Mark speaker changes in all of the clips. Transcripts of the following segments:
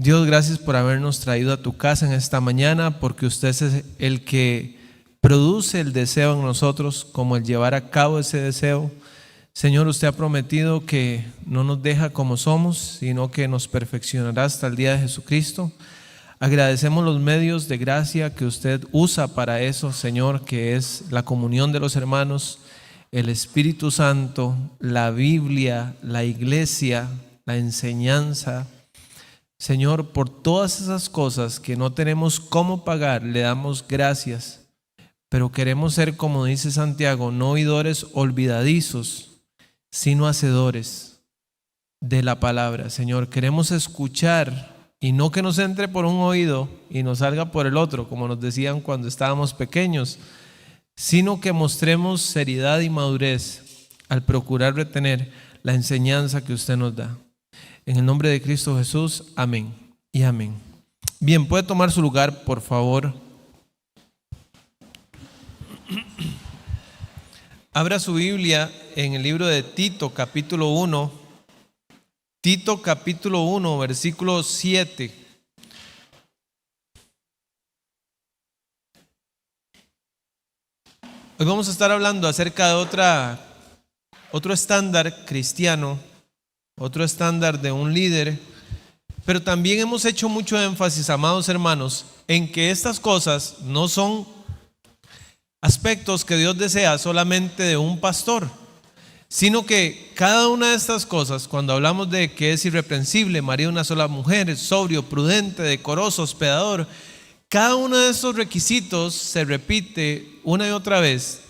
Speaker 1: Dios, gracias por habernos traído a tu casa en esta mañana, porque usted es el que produce el deseo en nosotros, como el llevar a cabo ese deseo. Señor, usted ha prometido que no nos deja como somos, sino que nos perfeccionará hasta el día de Jesucristo. Agradecemos los medios de gracia que usted usa para eso, Señor, que es la comunión de los hermanos, el Espíritu Santo, la Biblia, la iglesia, la enseñanza. Señor, por todas esas cosas que no tenemos cómo pagar, le damos gracias, pero queremos ser, como dice Santiago, no oidores olvidadizos, sino hacedores de la palabra. Señor, queremos escuchar y no que nos entre por un oído y nos salga por el otro, como nos decían cuando estábamos pequeños, sino que mostremos seriedad y madurez al procurar retener la enseñanza que usted nos da. En el nombre de Cristo Jesús, amén y amén. Bien, puede tomar su lugar, por favor. Abra su Biblia en el libro de Tito, capítulo 1. Tito, capítulo 1, versículo 7. Hoy vamos a estar hablando acerca de otro estándar cristiano, otro estándar de un líder, pero también hemos hecho mucho énfasis, amados hermanos, en que estas cosas no son aspectos que Dios desea solamente de un pastor, sino que cada una de estas cosas, cuando hablamos de que es irreprensible, marido de una sola mujer, sobrio, prudente, decoroso, hospedador, cada uno de esos requisitos se repite una y otra vez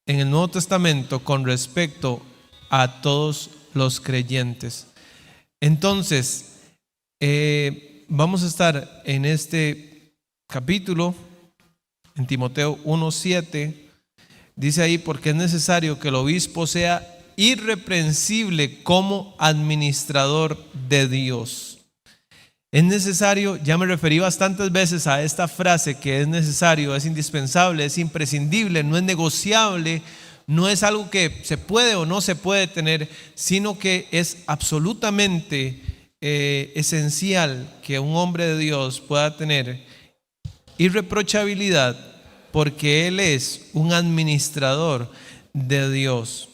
Speaker 1: en el Nuevo Testamento con respecto a todos los creyentes. Entonces, vamos a estar en este capítulo, en Timoteo 1:7, dice ahí: porque es necesario que el obispo sea irreprensible como administrador de Dios. Es necesario, ya me referí bastantes veces a esta frase, que es necesario, es indispensable, es imprescindible, no es negociable, no es algo que se puede o no se puede tener, sino que es absolutamente esencial que un hombre de Dios pueda tener irreprochabilidad, porque él es un administrador de Dios.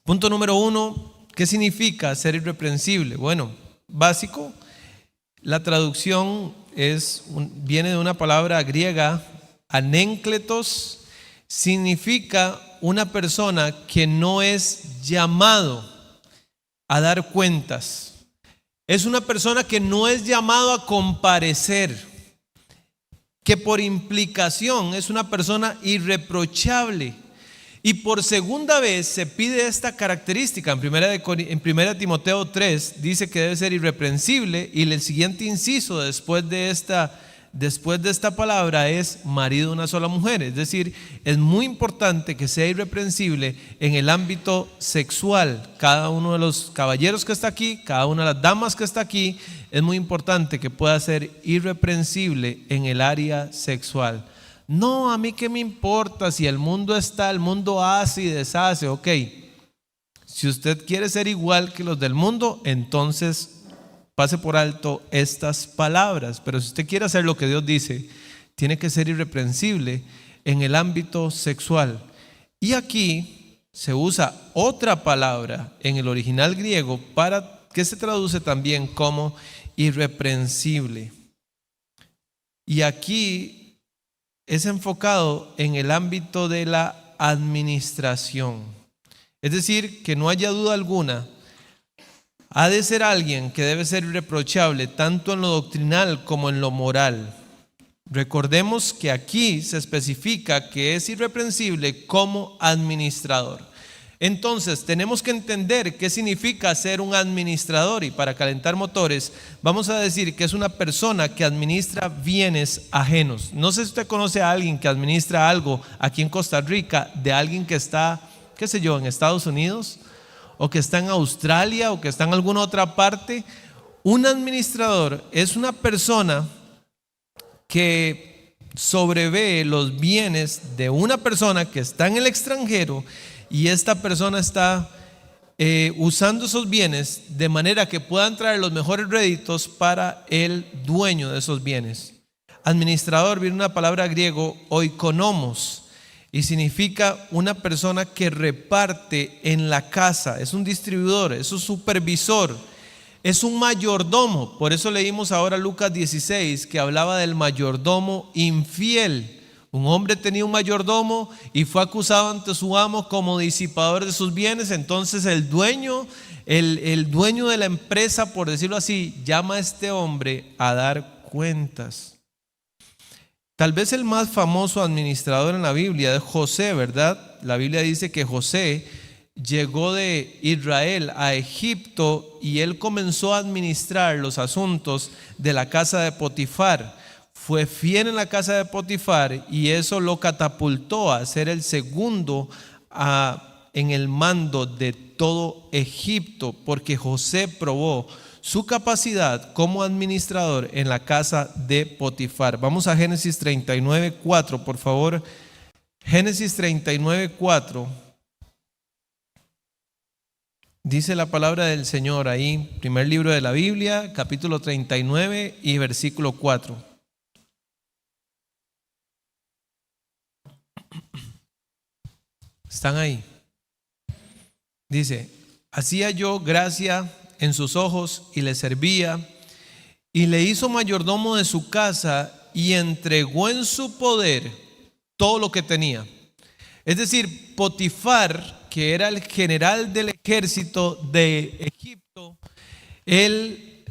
Speaker 1: Punto número 1, ¿qué significa ser irreprensible? Bueno, básico, la traducción viene de una palabra griega, anéncletos. Significa una persona que no es llamado a dar cuentas. Es una persona que no es llamado a comparecer, que por implicación es una persona irreprochable. Y por segunda vez se pide esta característica. En 1 Timoteo 3 dice que debe ser irreprensible, y el siguiente inciso después de esta palabra es marido de una sola mujer. Es decir, es muy importante que sea irreprensible en el ámbito sexual. Cada uno de los caballeros que está aquí, cada una de las damas que está aquí, es muy importante que pueda ser irreprensible en el área sexual. No, a mí qué me importa si el mundo hace y deshace. Ok, si usted quiere ser igual que los del mundo, entonces pase por alto estas palabras. Pero si usted quiere hacer lo que Dios dice, tiene que ser irreprensible en el ámbito sexual. Y aquí se usa otra palabra en el original griego para que se traduce también como irreprensible. Y aquí es enfocado en el ámbito de la administración. Es decir, que no haya duda alguna, ha de ser alguien que debe ser irreprochable tanto en lo doctrinal como en lo moral. Recordemos que aquí se especifica que es irreprensible como administrador. Entonces tenemos que entender qué significa ser un administrador, y para calentar motores vamos a decir que es una persona que administra bienes ajenos. No sé si usted conoce a alguien que administra algo aquí en Costa Rica, de alguien que está, qué sé yo, en Estados Unidos, o que está en Australia, o que está en alguna otra parte. Un administrador es una persona que sobrevee los bienes de una persona que está en el extranjero, y esta persona está usando esos bienes de manera que puedan traer los mejores réditos para el dueño de esos bienes. Administrador viene una palabra griego, oikonomos, y significa una persona que reparte en la casa. Es un distribuidor, es un supervisor, es un mayordomo. Por eso leímos ahora Lucas 16, que hablaba del mayordomo infiel. Un hombre tenía un mayordomo y fue acusado ante su amo como disipador de sus bienes. Entonces el dueño de la empresa, por decirlo así, llama a este hombre a dar cuentas. Tal vez el más famoso administrador en la Biblia es José, ¿verdad? La Biblia dice que José llegó de Israel a Egipto y él comenzó a administrar los asuntos de la casa de Potifar. Fue fiel en la casa de Potifar y eso lo catapultó a ser el segundo en el mando de todo Egipto, porque José probó su capacidad como administrador en la casa de Potifar. Vamos a Génesis 39:4, por favor. Génesis 39:4. Dice la palabra del Señor ahí, primer libro de la Biblia, capítulo 39 y versículo 4. ¿Están ahí? Dice: hacía yo gracia en sus ojos y le servía, y le hizo mayordomo de su casa y entregó en su poder todo lo que tenía. Es decir, Potifar, que era el general del ejército de Egipto, él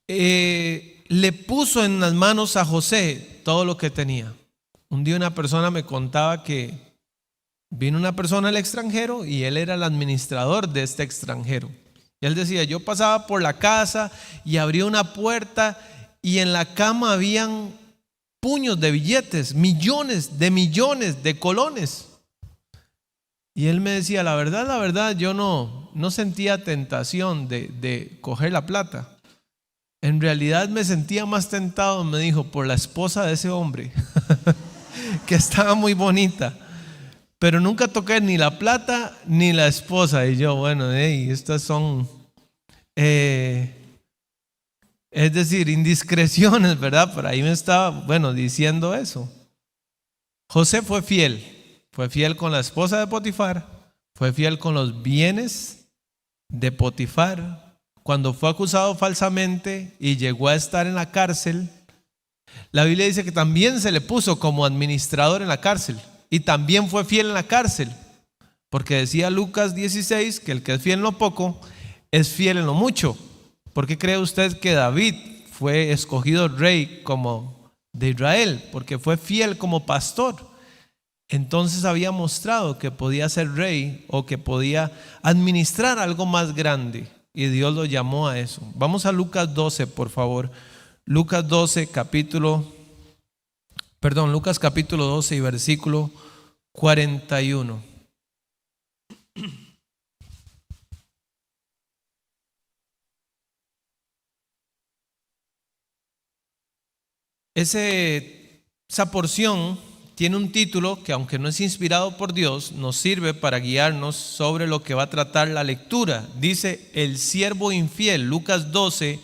Speaker 1: le puso en las manos a José todo lo que tenía. Un día una persona me contaba que vino una persona al extranjero y él era el administrador de este extranjero. Y él decía: yo pasaba por la casa y abría una puerta y en la cama habían puños de billetes, millones de colones. Y él me decía: la verdad, yo no sentía tentación de coger la plata. En realidad me sentía más tentado, me dijo, por la esposa de ese hombre, que estaba muy bonita. Pero nunca toqué ni la plata ni la esposa. Y yo, bueno, estas son, es decir, indiscreciones, ¿verdad? Por ahí me estaba, diciendo eso. José fue fiel con la esposa de Potifar, fue fiel con los bienes de Potifar. Cuando fue acusado falsamente y llegó a estar en la cárcel, la Biblia dice que también se le puso como administrador en la cárcel. Y también fue fiel en la cárcel, porque decía Lucas 16 que el que es fiel en lo poco es fiel en lo mucho. ¿Por qué cree usted que David fue escogido rey como de Israel? Porque fue fiel como pastor. Entonces había mostrado que podía ser rey o que podía administrar algo más grande, y Dios lo llamó a eso. Vamos a Lucas 12, por favor. Lucas capítulo 12 y versículo 41. Esa porción tiene un título que, aunque no es inspirado por Dios, nos sirve para guiarnos sobre lo que va a tratar la lectura. Dice: el siervo infiel. Lucas 12,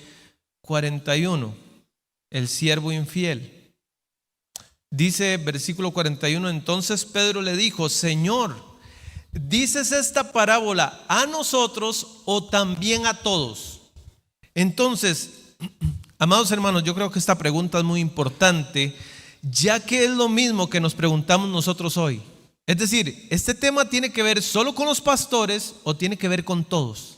Speaker 1: 41. El siervo infiel. Dice versículo 41: entonces Pedro le dijo: Señor, ¿dices esta parábola a nosotros o también a todos? Entonces, amados hermanos, yo creo que esta pregunta es muy importante, ya que es lo mismo que nos preguntamos nosotros hoy. Es decir, ¿este tema tiene que ver solo con los pastores o tiene que ver con todos?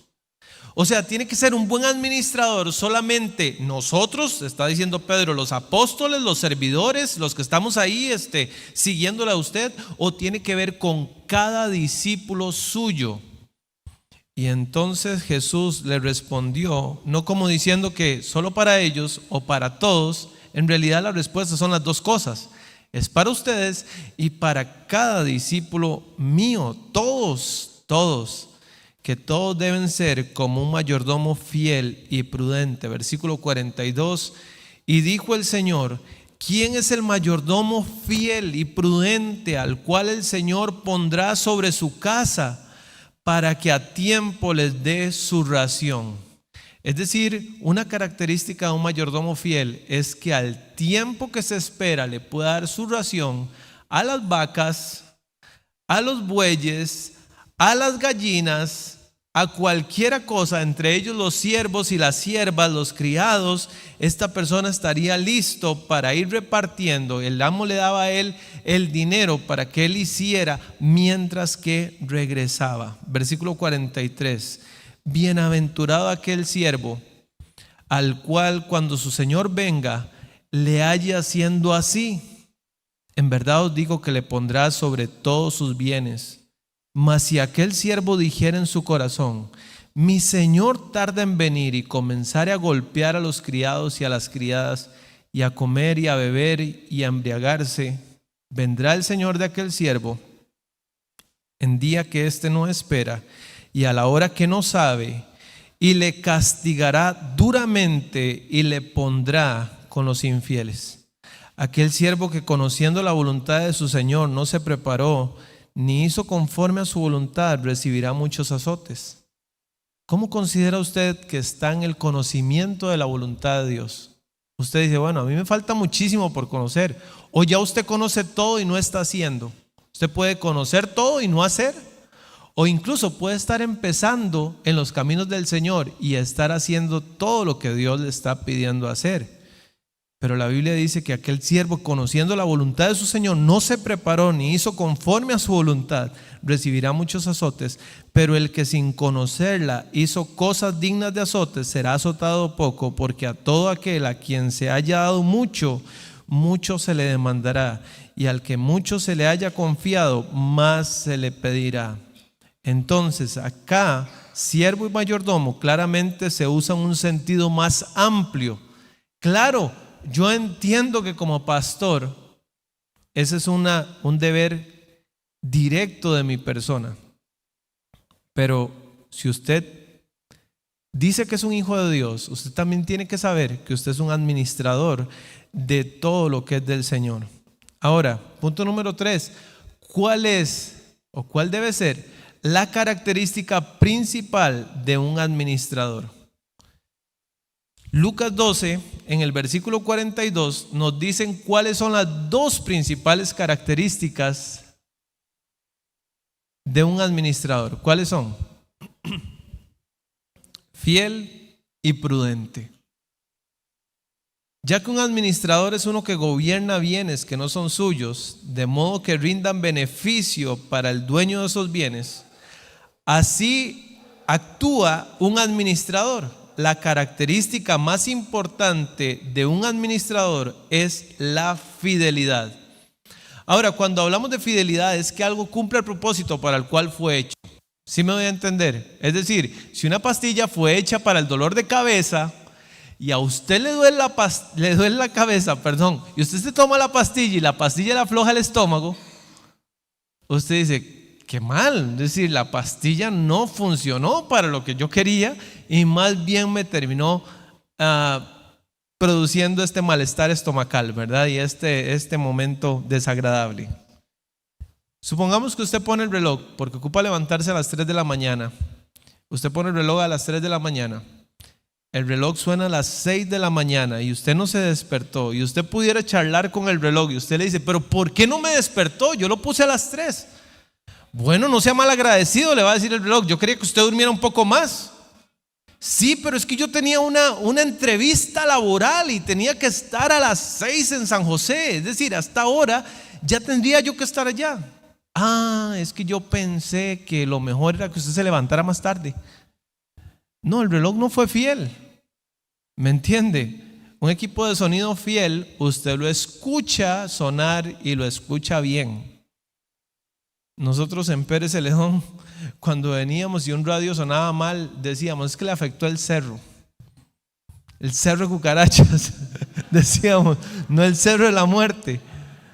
Speaker 1: O sea, ¿tiene que ser un buen administrador solamente nosotros, está diciendo Pedro, los apóstoles, los servidores, los que estamos ahí siguiéndole a usted, o tiene que ver con cada discípulo suyo? Y entonces Jesús le respondió, no como diciendo que solo para ellos o para todos. En realidad la respuesta son las dos cosas: es para ustedes y para cada discípulo mío, todos, que todos deben ser como un mayordomo fiel y prudente. Versículo 42: y dijo el Señor: ¿quién es el mayordomo fiel y prudente al cual el Señor pondrá sobre su casa para que a tiempo les dé su ración. Es decir, una característica de un mayordomo fiel es que al tiempo que se espera le pueda dar su ración a las vacas, a los bueyes, a las gallinas, a cualquiera cosa, entre ellos los siervos y las siervas, los criados. Esta persona estaría listo para ir repartiendo. El amo le daba a él el dinero para que él hiciera mientras que regresaba. Versículo 43. Bienaventurado aquel siervo al cual cuando su señor venga le halle haciendo así. En verdad os digo que le pondrá sobre todos sus bienes. Mas si aquel siervo dijera en su corazón: mi señor tarda en venir, y comenzare a golpear a los criados y a las criadas, y a comer y a beber y a embriagarse, vendrá el señor de aquel siervo en día que éste no espera y a la hora que no sabe, y le castigará duramente y le pondrá con los infieles. Aquel siervo que, conociendo la voluntad de su señor, no se preparó ni hizo conforme a su voluntad, recibirá muchos azotes. ¿Cómo considera usted que está en el conocimiento de la voluntad de Dios? Usted dice: bueno, a mí me falta muchísimo por conocer. O ya usted conoce todo y no está haciendo. Usted puede conocer todo y no hacer. O incluso puede estar empezando en los caminos del Señor y estar haciendo todo lo que Dios le está pidiendo hacer. Pero la Biblia dice que aquel siervo, conociendo la voluntad de su Señor, no se preparó ni hizo conforme a su voluntad, recibirá muchos azotes. Pero el que sin conocerla hizo cosas dignas de azotes será azotado poco, porque a todo aquel a quien se haya dado mucho, mucho se le demandará, y al que mucho se le haya confiado, más se le pedirá. Entonces acá, siervo y mayordomo claramente se usa en un sentido más amplio. Claro, yo entiendo que como pastor ese es un deber directo de mi persona, pero si usted dice que es un hijo de Dios, usted también tiene que saber que usted es un administrador de todo lo que es del Señor. Ahora, punto número 3, ¿cuál es o cuál debe ser la característica principal de un administrador? Lucas 12, en el versículo 42, nos dicen cuáles son las dos principales características de un administrador. ¿Cuáles son? Fiel y prudente. Ya que un administrador es uno que gobierna bienes que no son suyos, de modo que rindan beneficio para el dueño de esos bienes, así actúa un administrador. La característica más importante de un administrador es la fidelidad. Ahora, cuando hablamos de fidelidad, es que algo cumple el propósito para el cual fue hecho. ¿Sí me voy a entender? Es decir, si una pastilla fue hecha para el dolor de cabeza y a usted le duele la cabeza, y usted se toma la pastilla y la pastilla le afloja el estómago, usted dice: qué mal, es decir, la pastilla no funcionó para lo que yo quería y más bien me terminó produciendo este malestar estomacal, ¿verdad? Y este momento desagradable. Supongamos que usted pone el reloj porque ocupa levantarse a las 3 de la mañana. Usted pone el reloj a las 3 de la mañana. El reloj suena a las 6 de la mañana y usted no se despertó, y usted pudiera charlar con el reloj y usted le dice: pero ¿por qué no me despertó? Yo lo puse a las 3. Bueno, no sea mal agradecido, le va a decir el reloj: yo quería que usted durmiera un poco más. Sí, pero es que yo tenía una entrevista laboral y tenía que estar a las 6 en San José. Es decir, hasta ahora ya tendría yo que estar allá. Es que yo pensé que lo mejor era que usted se levantara más tarde. No, el reloj no fue fiel. ¿Me entiende? Un equipo de sonido fiel, usted lo escucha sonar y lo escucha bien. Nosotros en Pérez Celedón, cuando veníamos y un radio sonaba mal, decíamos: es que le afectó el cerro de cucarachas. Decíamos, no el cerro de la muerte.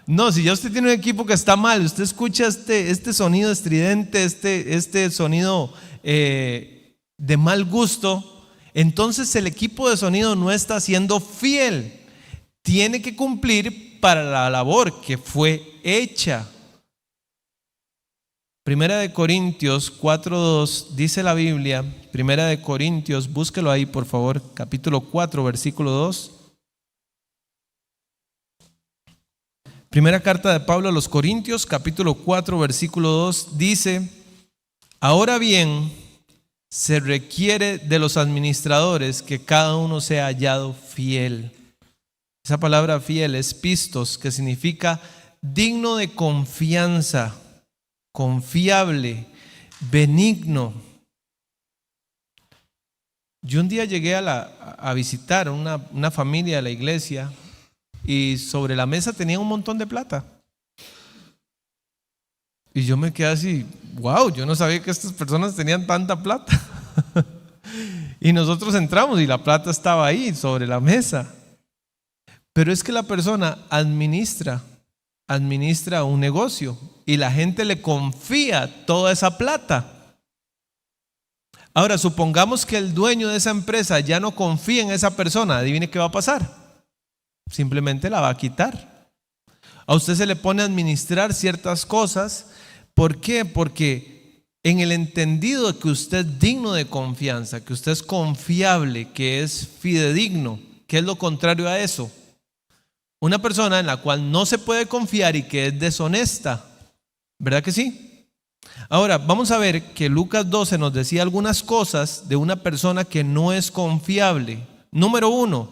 Speaker 1: No, si ya usted tiene un equipo que está mal, usted escucha este sonido estridente, este sonido de mal gusto, entonces el equipo de sonido no está siendo fiel. Tiene que cumplir para la labor que fue hecha. Primera de Corintios 4:2 dice la Biblia, Primera de Corintios, búsquelo ahí por favor, capítulo 4, versículo 2. Primera carta de Pablo a los Corintios, capítulo 4, versículo 2, dice: ahora bien, se requiere de los administradores que cada uno sea hallado fiel. Esa palabra fiel es pistos, que significa digno de confianza, confiable, benigno. Yo un día llegué a visitar una familia de la iglesia y sobre la mesa tenía un montón de plata. Y yo me quedé así, wow, yo no sabía que estas personas tenían tanta plata. Y nosotros entramos y la plata estaba ahí sobre la mesa. Pero es que la persona administra un negocio y la gente le confía toda esa plata. Ahora, supongamos que el dueño de esa empresa ya no confía en esa persona. Adivine qué va a pasar. Simplemente la va a quitar. A usted se le pone a administrar ciertas cosas. ¿Por qué? Porque en el entendido de que usted es digno de confianza, que usted es confiable, que es fidedigno, ¿qué es lo contrario a eso? Una persona en la cual no se puede confiar y que es deshonesta. ¿Verdad que sí? Ahora, vamos a ver que Lucas 12 nos decía algunas cosas de una persona que no es confiable. Número 1,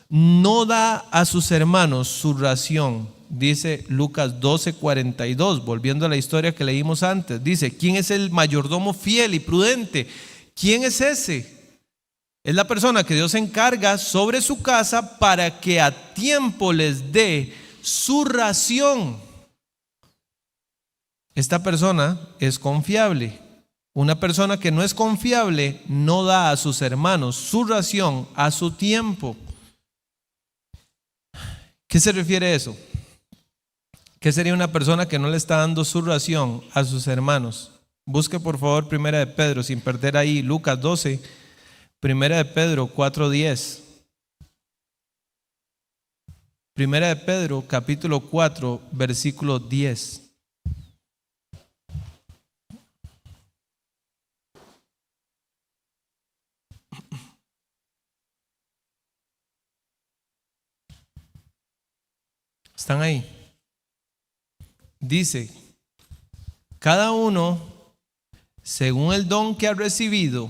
Speaker 1: no da a sus hermanos su ración. Dice Lucas 12:42, volviendo a la historia que leímos antes. Dice: ¿quién es el mayordomo fiel y prudente? ¿Quién es ese? Es la persona que Dios encarga sobre su casa para que a tiempo les dé su ración. Esta persona es confiable. Una persona que no es confiable no da a sus hermanos su ración a su tiempo. ¿Qué se refiere a eso? ¿Qué sería una persona que no le está dando su ración a sus hermanos? Busque por favor Primera de Pedro, sin perder ahí Lucas 12, Primera de Pedro 4:10. Primera de Pedro capítulo 4 versículo 10. ¿Están ahí? Dice: cada uno según el don que ha recibido,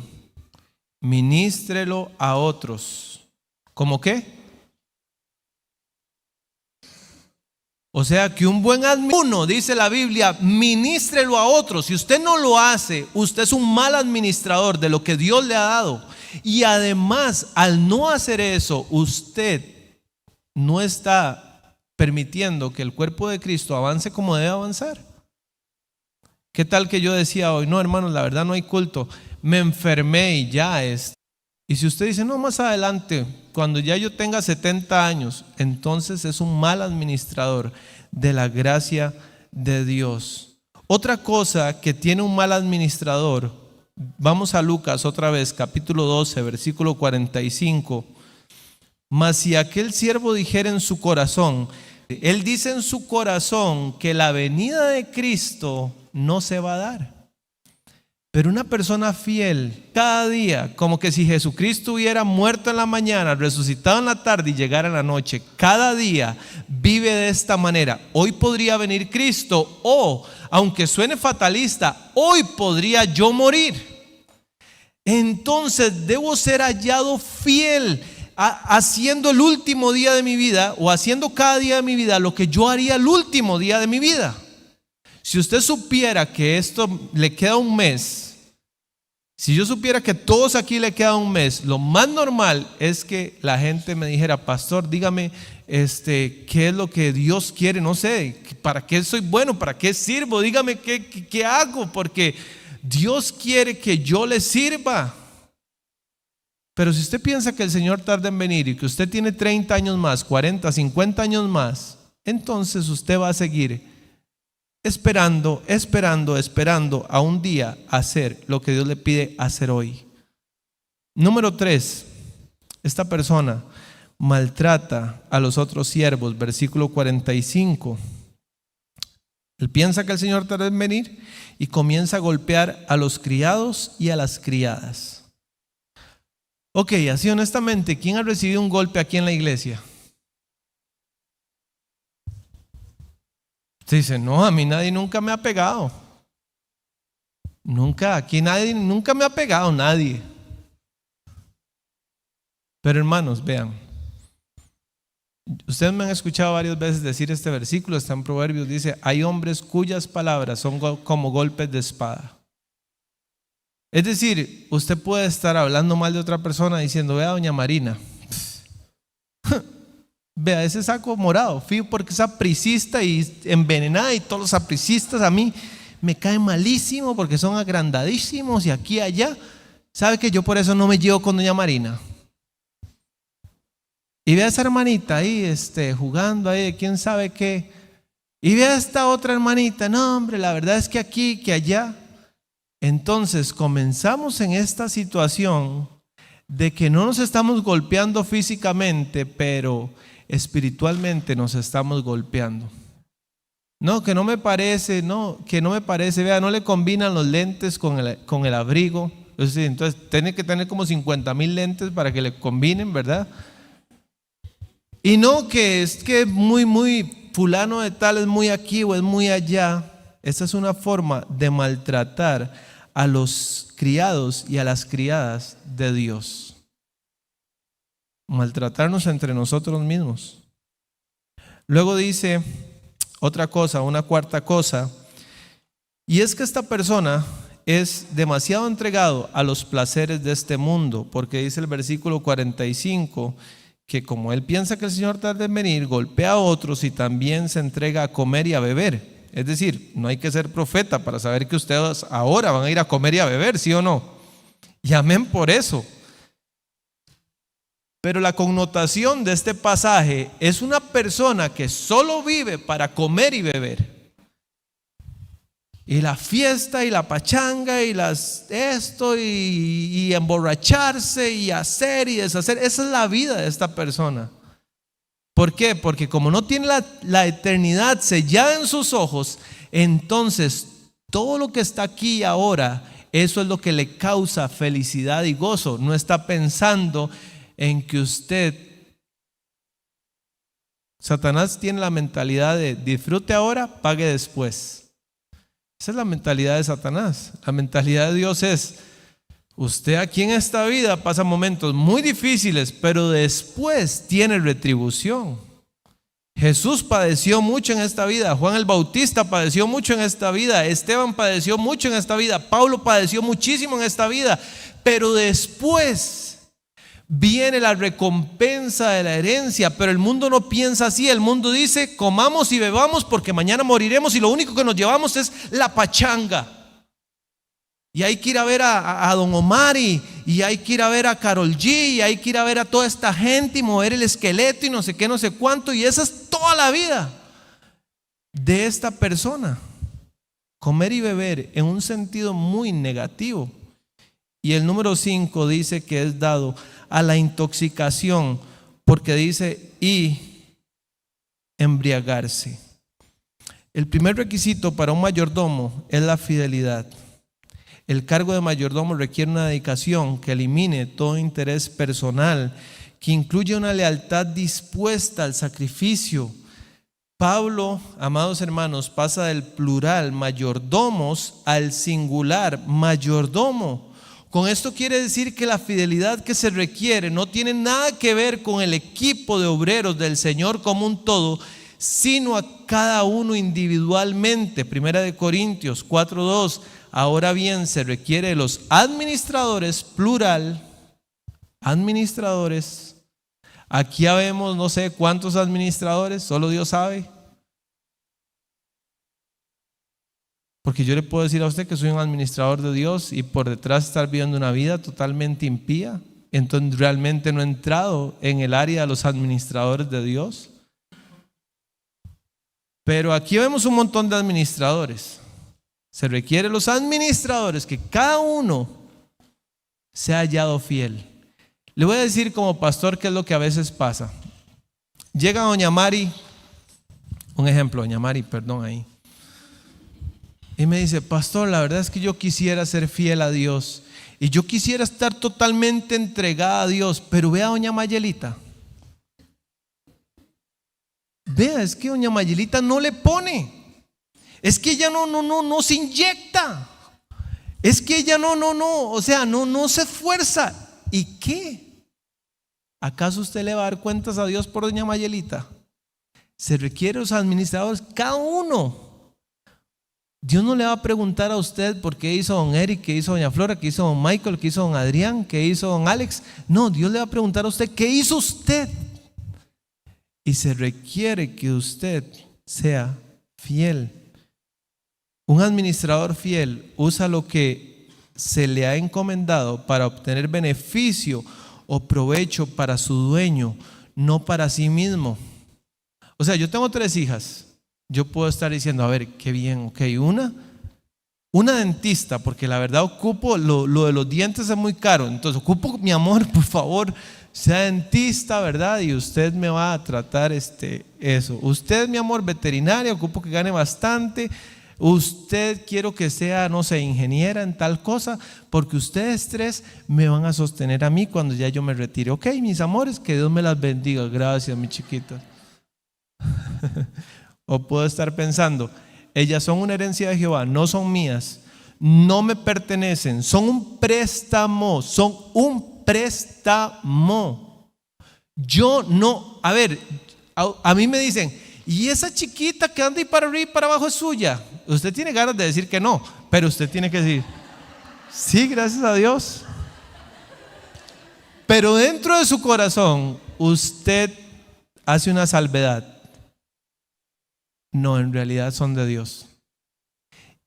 Speaker 1: ministrelo a otros. ¿Cómo qué? O sea que un buen administrador, dice la Biblia, ministrelo a otros. Si usted no lo hace, usted es un mal administrador de lo que Dios le ha dado. Y además, al no hacer eso, usted no está permitiendo que el cuerpo de Cristo avance como debe avanzar. ¿Qué tal que yo decía hoy: no, hermanos, la verdad no hay culto, me enfermé y ya es? Y si usted dice: no, más adelante, cuando ya yo tenga 70 años, entonces es un mal administrador de la gracia de Dios. Otra cosa que tiene un mal administrador, vamos a Lucas otra vez, capítulo 12, versículo 45. Mas si aquel siervo dijera en su corazón, él dice en su corazón que la venida de Cristo no se va a dar. Pero una persona fiel, cada día, como que si Jesucristo hubiera muerto en la mañana, resucitado en la tarde y llegara en la noche, cada día vive de esta manera. Hoy podría venir Cristo, o, aunque suene fatalista, hoy podría yo morir. Entonces debo ser hallado fiel, haciendo el último día de mi vida, o haciendo cada día de mi vida lo que yo haría el último día de mi vida. Si usted supiera que esto le queda un mes, si yo supiera que a todos aquí le queda un mes, lo más normal es que la gente me dijera: pastor, dígame qué es lo que Dios quiere, no sé, para qué soy bueno, para qué sirvo, dígame qué hago, porque Dios quiere que yo le sirva. Pero si usted piensa que el Señor tarda en venir y que usted tiene 30 años más, 40, 50 años más, entonces usted va a seguir esperando a un día hacer lo que Dios le pide hacer hoy. Número 3, esta persona maltrata a los otros siervos, versículo 45. Él piensa que el Señor tarda en venir y comienza a golpear a los criados y a las criadas. Ok, así honestamente, ¿quién ha recibido un golpe aquí en la iglesia? Usted dice, no, a mí nadie nunca me ha pegado. Aquí nadie nunca me ha pegado, nadie. Pero hermanos, vean, ustedes me han escuchado varias veces decir este versículo, está en Proverbios, dice, hay hombres cuyas palabras son como golpes de espada. Es decir, usted puede estar hablando mal de otra persona diciendo, vea doña Marina, vea ese saco morado, fijo porque es sapricista y envenenada y todos los sapricistas a mí me caen malísimo porque son agrandadísimos y aquí y allá. ¿Sabe que yo por eso no me llevo con doña Marina? Y ve a esa hermanita ahí jugando ahí, quién sabe qué. Y ve a esta otra hermanita, no hombre, la verdad es que aquí, que allá. Entonces comenzamos en esta situación de que no nos estamos golpeando físicamente, pero espiritualmente nos estamos golpeando. No, que no me parece, vea, no le combinan los lentes con el abrigo. Entonces tiene que tener como 50,000 lentes para que le combinen, ¿verdad? Y no que es que muy fulano de tal es muy aquí o es muy allá. Esta es una forma de maltratar a los criados y a las criadas de Dios. Maltratarnos entre nosotros mismos. Luego dice otra cosa, una cuarta cosa, y es que esta persona es demasiado entregado a los placeres de este mundo, porque dice el versículo 45 que como él piensa que el Señor tarda en venir, golpea a otros y también se entrega a comer y a beber. Es decir, no hay que ser profeta para saber que ustedes ahora van a ir a comer y a beber, ¿sí o no? Y amén por eso. Pero la connotación de este pasaje es una persona que solo vive para comer y beber. Y la fiesta y la pachanga y y emborracharse y hacer y deshacer. Esa es la vida de esta persona. ¿Por qué? Porque como no tiene la eternidad sellada en sus ojos, entonces todo lo que está aquí y ahora, eso es lo que le causa felicidad y gozo. No está pensando en que Satanás tiene la mentalidad de disfrute ahora, pague después. Esa es la mentalidad de Satanás. La mentalidad de Dios es, usted aquí en esta vida pasa momentos muy difíciles, pero después tiene retribución. Jesús padeció mucho en esta vida, Juan el Bautista padeció mucho en esta vida, Esteban padeció mucho en esta vida, Pablo padeció muchísimo en esta vida, pero después viene la recompensa de la herencia. Pero el mundo no piensa así. El mundo dice, comamos y bebamos porque mañana moriremos y lo único que nos llevamos es la pachanga. Y hay que ir a ver a Don Omar y hay que ir a ver a Karol G y hay que ir a ver a toda esta gente y mover el esqueleto y no sé qué, no sé cuánto. Y esa es toda la vida de esta persona. Comer y beber en un sentido muy negativo. Y el número 5 dice que es dado a la intoxicación, porque dice y embriagarse. El primer requisito para un mayordomo es la fidelidad. El cargo de mayordomo requiere una dedicación que elimine todo interés personal, que incluye una lealtad dispuesta al sacrificio. Pablo, amados hermanos, pasa del plural mayordomos al singular mayordomo. Con esto quiere decir que la fidelidad que se requiere no tiene nada que ver con el equipo de obreros del Señor como un todo, sino a cada uno individualmente. Primera de Corintios 4:2. Ahora bien, se requiere de los administradores, plural, administradores. Aquí ya vemos no sé cuántos administradores, solo Dios sabe. Porque yo le puedo decir a usted que soy un administrador de Dios y por detrás estar viviendo una vida totalmente impía. Entonces realmente no he entrado en el área de los administradores de Dios. Pero aquí vemos un montón de administradores. Se requiere los administradores que cada uno se ha hallado fiel. Le voy a decir como pastor qué es lo que a veces pasa. Llega doña Mari, un ejemplo, doña Mari, perdón ahí. y me dice: pastor, la verdad es que yo quisiera ser fiel a Dios y yo quisiera estar totalmente entregada a Dios, pero vea a doña Mayelita. Vea, es que doña Mayelita no le pone. Es que ella no se inyecta. Es que ella o sea, no se esfuerza. ¿Y qué? ¿Acaso usted le va a dar cuentas a Dios por doña Mayelita? Se requiere los administradores, cada uno. Dios no le va a preguntar a usted por qué hizo don Eric, qué hizo doña Flora, qué hizo don Michael, qué hizo don Adrián, qué hizo don Alex. No, Dios le va a preguntar a usted qué hizo usted. Y se requiere que usted sea fiel. Un administrador fiel usa lo que se le ha encomendado para obtener beneficio o provecho para su dueño, no para sí mismo. O sea, yo tengo 3 hijas. Yo puedo estar diciendo: a ver, qué bien, ok, una dentista, porque la verdad ocupo, lo de los dientes es muy caro, entonces ocupo, mi amor, por favor, sea dentista, ¿verdad? Y usted me va a tratar eso. Usted, mi amor, veterinaria, ocupo que gane bastante. Usted quiero que sea, no sé, ingeniera en tal cosa, porque ustedes 3 me van a sostener a mí cuando ya yo me retire. Ok, mis amores, que Dios me las bendiga. Gracias, mi chiquita. O puedo estar pensando: ellas son una herencia de Jehová, no son mías, no me pertenecen, son un préstamo, Yo no, a ver, a mí me dicen: ¿y esa chiquita que anda y para arriba y para abajo es suya? Usted tiene ganas de decir que no, pero usted tiene que decir: sí, gracias a Dios. Pero dentro de su corazón usted hace una salvedad: no, en realidad son de Dios.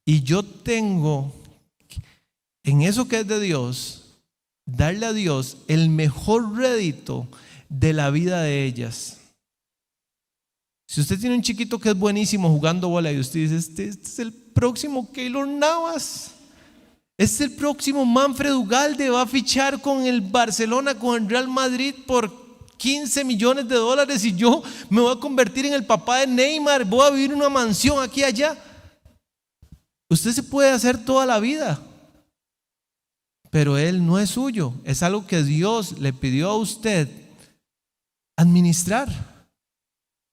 Speaker 1: Y yo tengo, en eso que es de Dios, darle a Dios el mejor rédito de la vida de ellas. Si usted tiene un chiquito que es buenísimo jugando bola y usted dice: este es el próximo Keylor Navas, este es el próximo Manfred Ugalde, va a fichar con el Barcelona, con el Real Madrid por $15 millones y yo me voy a convertir en el papá de Neymar, voy a vivir en una mansión aquí y allá. Usted se puede hacer toda la vida, pero él no es suyo, es algo que Dios le pidió a usted administrar.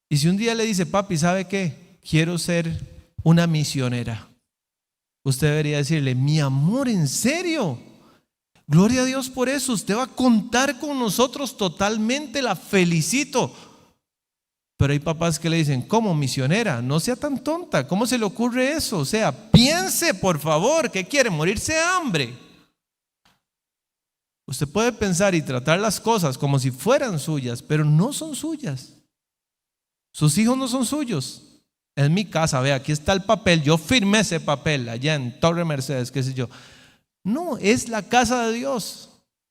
Speaker 1: Y si un día le dice: papi, ¿sabe qué? Quiero ser una misionera, usted debería decirle: mi amor, ¿en serio? Gloria a Dios por eso, usted va a contar con nosotros totalmente, la felicito. Pero hay papás que le dicen: ¿cómo misionera? No sea tan tonta, ¿cómo se le ocurre eso? O sea, piense por favor, ¿qué quiere? ¿Morirse de hambre? Usted puede pensar y tratar las cosas como si fueran suyas, pero no son suyas. Sus hijos no son suyos. Es mi casa, vea, aquí está el papel, yo firmé ese papel allá en Torre Mercedes, qué sé yo. No, es la casa de Dios.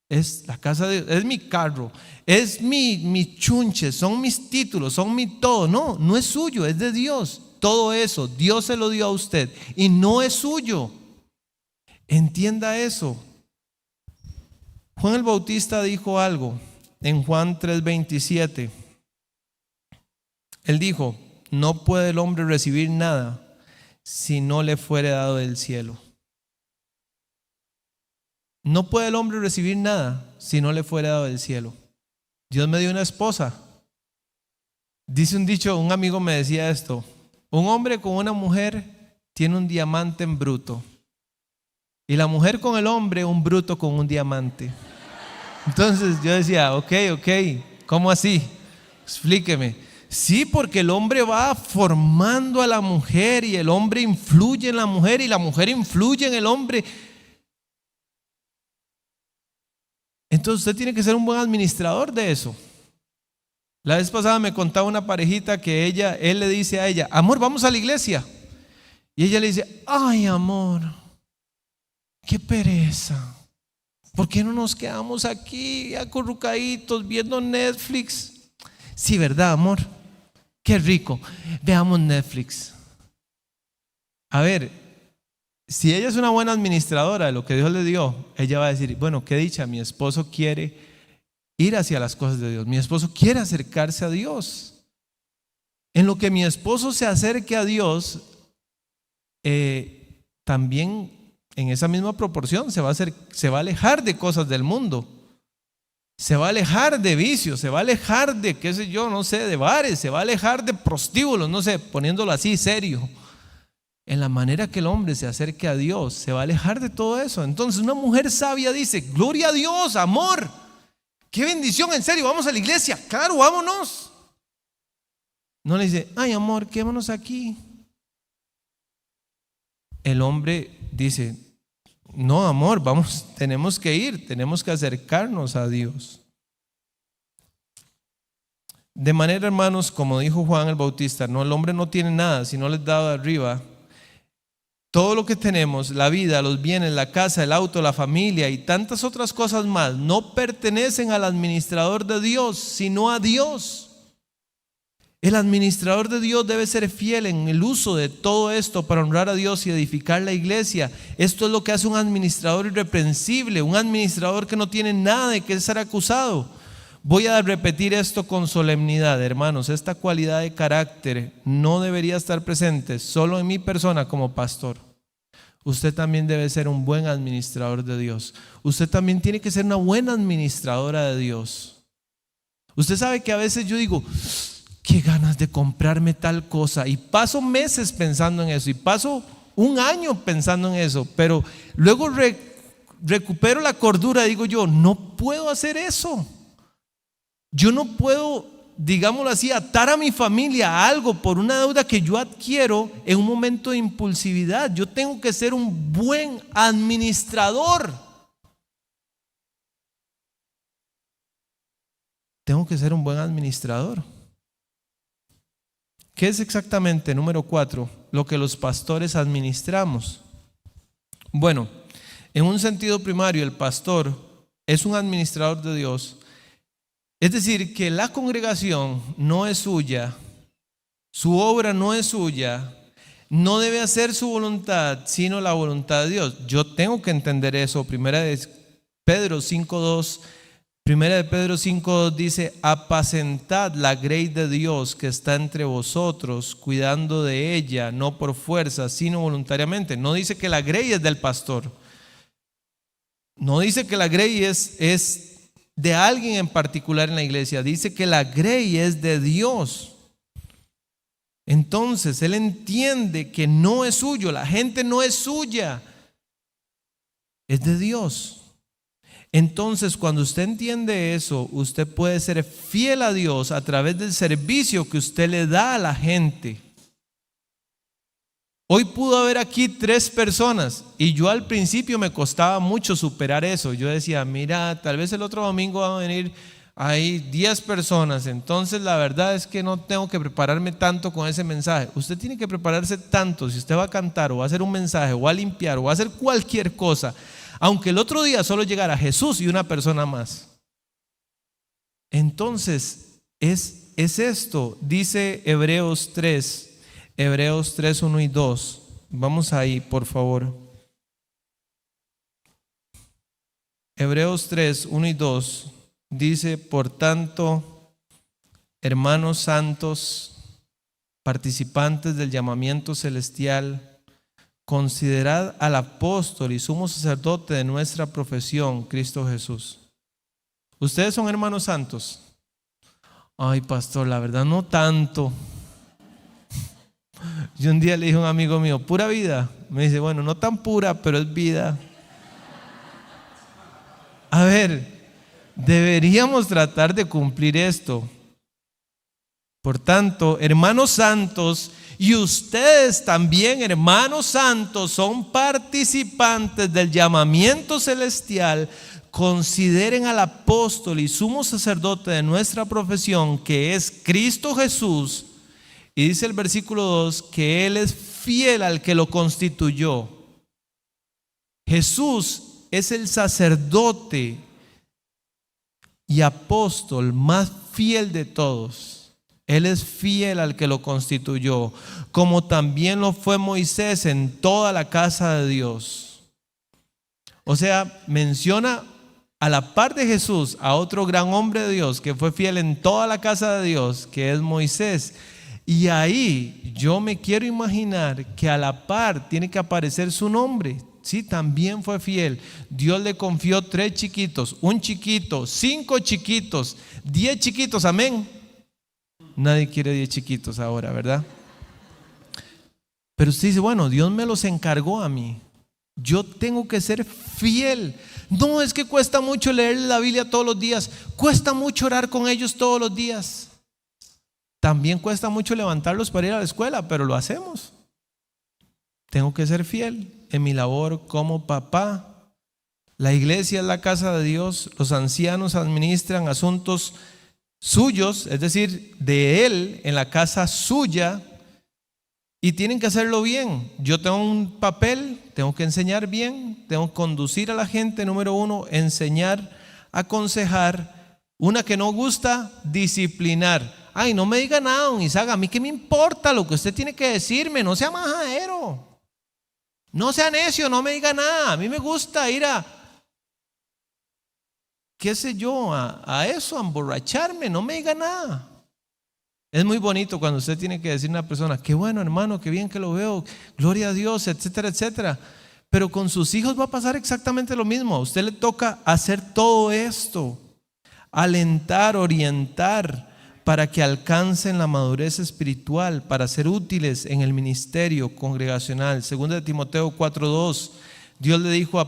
Speaker 1: Es la casa de Dios, es mi carro, es mi chunche, son mis títulos, son mi todo. No, no es suyo, es de Dios. Todo eso Dios se lo dio a usted y no es suyo. Entienda eso. Juan el Bautista dijo algo en Juan 3:27. Él dijo: no puede el hombre recibir nada si no le fuere dado del cielo. No puede el hombre recibir nada si no le fuera dado del cielo. Dios me dio una esposa. Dice un dicho, un amigo me decía esto: un hombre con una mujer tiene un diamante en bruto, y la mujer con el hombre un bruto con un diamante. Entonces yo decía: ok, ¿cómo así? Explíqueme. Sí, porque el hombre va formando a la mujer y el hombre influye en la mujer y la mujer influye en el hombre. Entonces usted tiene que ser un buen administrador de eso. La vez pasada me contaba una parejita que él le dice a ella: amor, vamos a la iglesia. Y ella le dice: ay, amor, qué pereza. ¿Por qué no nos quedamos aquí acurrucaditos viendo Netflix? Sí, ¿verdad, amor? Qué rico, veamos Netflix. A ver, si ella es una buena administradora de lo que Dios le dio, ella va a decir: bueno, qué dicha, mi esposo quiere ir hacia las cosas de Dios, mi esposo quiere acercarse a Dios. En lo que mi esposo se acerque a Dios, también en esa misma proporción se va a alejar de cosas del mundo. Se va a alejar de vicios, se va a alejar de, qué sé yo, no sé, de bares, se va a alejar de prostíbulos, no sé, poniéndolo así serio. En la manera que el hombre se acerque a Dios, se va a alejar de todo eso. Entonces una mujer sabia dice: gloria a Dios, amor, qué bendición, en serio, vamos a la iglesia, claro, vámonos. No le dice: ay amor, quémonos aquí. El hombre dice: no amor, vamos, tenemos que ir, tenemos que acercarnos a Dios. De manera, hermanos, como dijo Juan el Bautista, no, el hombre no tiene nada si no les da de arriba. Todo lo que tenemos, la vida, los bienes, la casa, el auto, la familia y tantas otras cosas más, no pertenecen al administrador de Dios, sino a Dios. El administrador de Dios debe ser fiel en el uso de todo esto para honrar a Dios y edificar la iglesia. Esto es lo que hace un administrador irreprensible, un administrador que no tiene nada de qué ser acusado. Voy a repetir esto con solemnidad, hermanos. Esta cualidad de carácter no debería estar presente solo en mi persona como pastor. Usted también debe ser un buen administrador de Dios. Usted también tiene que ser una buena administradora de Dios. Usted sabe que a veces yo digo: qué ganas de comprarme tal cosa, y paso meses pensando en eso, y paso un año pensando en eso, pero luego recupero la cordura y digo yo: no puedo hacer eso. Yo no puedo, digámoslo así, atar a mi familia a algo por una deuda que yo adquiero en un momento de impulsividad. Yo tengo que ser un buen administrador. Tengo que ser un buen administrador. ¿Qué es exactamente, número 4, lo que los pastores administramos? Bueno, en un sentido primario, el pastor es un administrador de Dios. Es decir, que la congregación no es suya, su obra no es suya, no debe hacer su voluntad, sino la voluntad de Dios. Yo tengo que entender eso. Primera de Pedro 5:2 dice: apacentad la grey de Dios que está entre vosotros, cuidando de ella, no por fuerza, sino voluntariamente. No dice que la grey es del pastor. No dice que la grey es de alguien en particular en la iglesia. Dice que la grey es de Dios. Entonces él entiende que no es suyo, la gente no es suya, es de Dios. Entonces, cuando usted entiende eso, usted puede ser fiel a Dios a través del servicio que usted le da a la gente. Hoy pudo haber aquí 3 personas y yo al principio me costaba mucho superar eso. Yo decía: mira, tal vez el otro domingo van a venir ahí 10 personas, entonces la verdad es que no tengo que prepararme tanto con ese mensaje. Usted tiene que prepararse tanto si usted va a cantar o va a hacer un mensaje o va a limpiar o va a hacer cualquier cosa, aunque el otro día solo llegara Jesús y una persona más. Entonces es esto, dice Hebreos 3, 1 y 2. Vamos ahí, por favor. Hebreos 3, 1 y 2 dice: por tanto, hermanos santos, participantes del llamamiento celestial, considerad al apóstol y sumo sacerdote de nuestra profesión, Cristo Jesús. ¿Ustedes son hermanos santos? Ay, pastor, la verdad no tanto. Yo un día le dije a un amigo mío: pura vida. Me dice: bueno, no tan pura, pero es vida. A ver, deberíamos tratar de cumplir esto. Por tanto, hermanos santos, y ustedes también, hermanos santos, son participantes del llamamiento celestial. Consideren al apóstol y sumo sacerdote de nuestra profesión, que es Cristo Jesús. Y dice el versículo 2 que Él es fiel al que lo constituyó. Jesús es el sacerdote y apóstol más fiel de todos. Él es fiel al que lo constituyó, como también lo fue Moisés en toda la casa de Dios. O sea, menciona a la par de Jesús a otro gran hombre de Dios que fue fiel en toda la casa de Dios, que es Moisés. Y ahí yo me quiero imaginar que a la par tiene que aparecer su nombre. Sí, también fue fiel. Dios le confió 3 chiquitos, 1 chiquito, 5 chiquitos, 10 chiquitos, amén. Nadie quiere 10 chiquitos ahora, ¿verdad? Pero usted dice, bueno, Dios me los encargó a mí. Yo tengo que ser fiel. No, es que cuesta mucho leer la Biblia todos los días. Cuesta mucho orar con ellos todos los días. También cuesta mucho levantarlos para ir a la escuela, pero lo hacemos. Tengo que ser fiel en mi labor como papá. La iglesia es la casa de Dios. Los ancianos administran asuntos suyos, es decir, de Él, en la casa suya. Y tienen que hacerlo bien. Yo tengo un papel, tengo que enseñar bien, tengo que conducir a la gente, número 1, enseñar, aconsejar. Una que no gusta, disciplinar. Ay, no me diga nada, don Isaac, a mí qué me importa lo que usted tiene que decirme, no sea majadero, no sea necio, no me diga nada. A mí me gusta ir a, qué sé yo, a eso, a emborracharme, no me diga nada. Es muy bonito cuando usted tiene que decir a una persona, qué bueno hermano, qué bien que lo veo, gloria a Dios, etcétera, etcétera. Pero con sus hijos va a pasar exactamente lo mismo. A usted le toca hacer todo esto, alentar, orientar, para que alcancen la madurez espiritual, para ser útiles en el ministerio congregacional. Segunda de Timoteo 4:2, Dios le dijo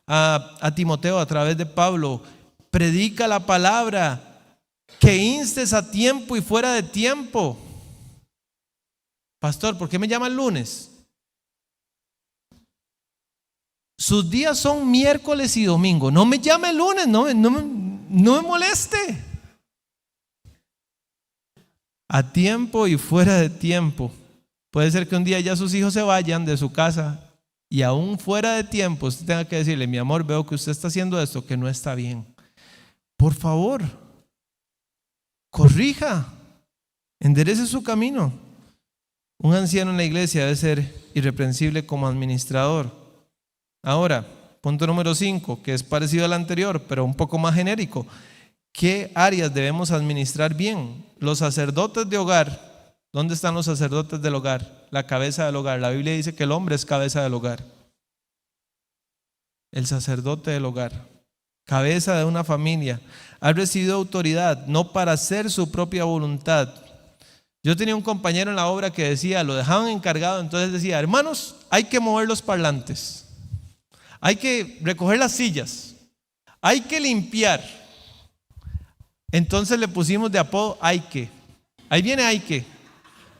Speaker 1: a Timoteo a través de Pablo, predica la palabra, que instes a tiempo y fuera de tiempo. Pastor, ¿por qué me llama el lunes? Sus días son miércoles y domingo. No me llame el lunes, no me moleste. A tiempo y fuera de tiempo. Puede ser que un día ya sus hijos se vayan de su casa y aún fuera de tiempo usted tenga que decirle, mi amor, veo que usted está haciendo esto que no está bien. Por favor, corrija, enderece su camino. Un anciano en la iglesia debe ser irreprensible como administrador. Ahora, punto número 5, que es parecido al anterior, pero un poco más genérico. ¿Qué áreas debemos administrar bien? Los sacerdotes de hogar. ¿Dónde están los sacerdotes del hogar? La cabeza del hogar. La Biblia dice que el hombre es cabeza del hogar. El sacerdote del hogar, cabeza de una familia, ha recibido autoridad no para hacer su propia voluntad. Yo tenía un compañero en la obra que decía, lo dejaban encargado, entonces decía, hermanos, hay que mover los parlantes, hay que recoger las sillas, hay que limpiar. Entonces le pusimos de apodo hay que. Ahí viene hay que,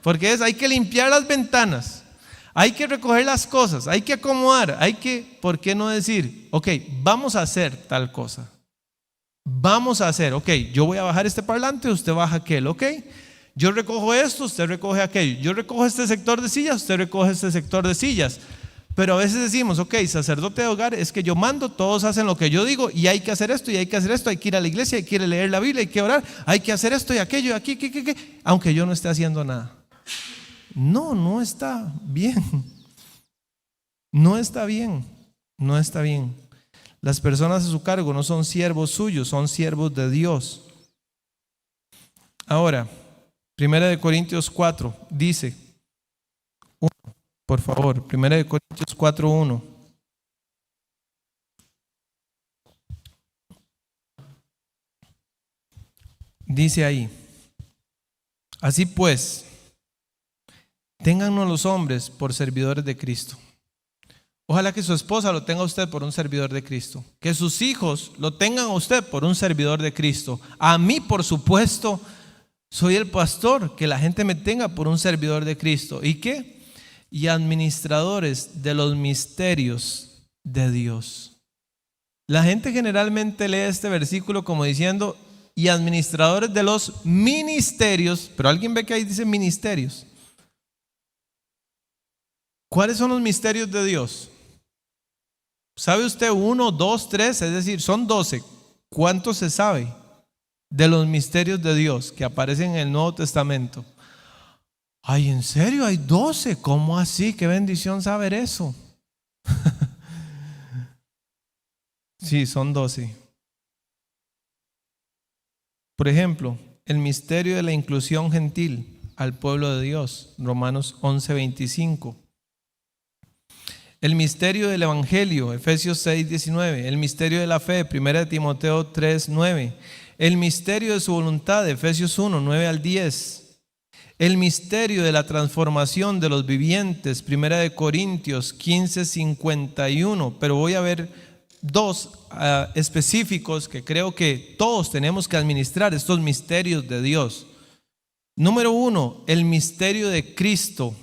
Speaker 1: porque hay que limpiar las ventanas, hay que recoger las cosas, hay que acomodar, hay que, ¿por qué no decir? Ok, vamos a hacer tal cosa. Vamos a hacer, ok, yo voy a bajar este parlante, usted baja aquel, ok. Yo recojo esto, usted recoge aquello. Yo recojo este sector de sillas, usted recoge este sector de sillas. Pero a veces decimos, ok, sacerdote de hogar es que yo mando, todos hacen lo que yo digo y hay que hacer esto y hay que hacer esto, hay que ir a la iglesia, hay que ir a leer la Biblia, hay que orar, hay que hacer esto y aquello y aquí, aunque yo no esté haciendo nada. No está bien. No está bien. No está bien. Las personas a su cargo no son siervos suyos, son siervos de Dios. Ahora, 1 Corintios 4 dice, por favor, 1 Corintios 4:1. Dice ahí, así pues, téngannos los hombres por servidores de Cristo. Ojalá que su esposa lo tenga a usted por un servidor de Cristo. Que sus hijos lo tengan a usted por un servidor de Cristo. A mí, por supuesto, soy el pastor, que la gente me tenga por un servidor de Cristo. ¿Y qué? Y administradores de los misterios de Dios. La gente generalmente lee este versículo como diciendo, y administradores de los ministerios, pero alguien ve que ahí dice ministerios. ¿Cuáles son los misterios de Dios? ¿Sabe usted 1, 2, 3? Es decir, son 12. ¿Cuánto se sabe de los misterios de Dios que aparecen en el Nuevo Testamento? Ay, ¿en serio? Hay 12. ¿Cómo así? Qué bendición saber eso. Sí, son 12. Por ejemplo, el misterio de la inclusión gentil. al pueblo de Dios. Romanos 11:25. El misterio del Evangelio, Efesios 6:19. El misterio de la fe, 1 Timoteo 3:9. El misterio de su voluntad, Efesios 1:9-10. El misterio de la transformación de los vivientes, 1 Corintios 15:51. Pero voy a ver dos específicos que creo que todos tenemos que administrar, estos misterios de Dios. Número 1, el misterio de Cristo.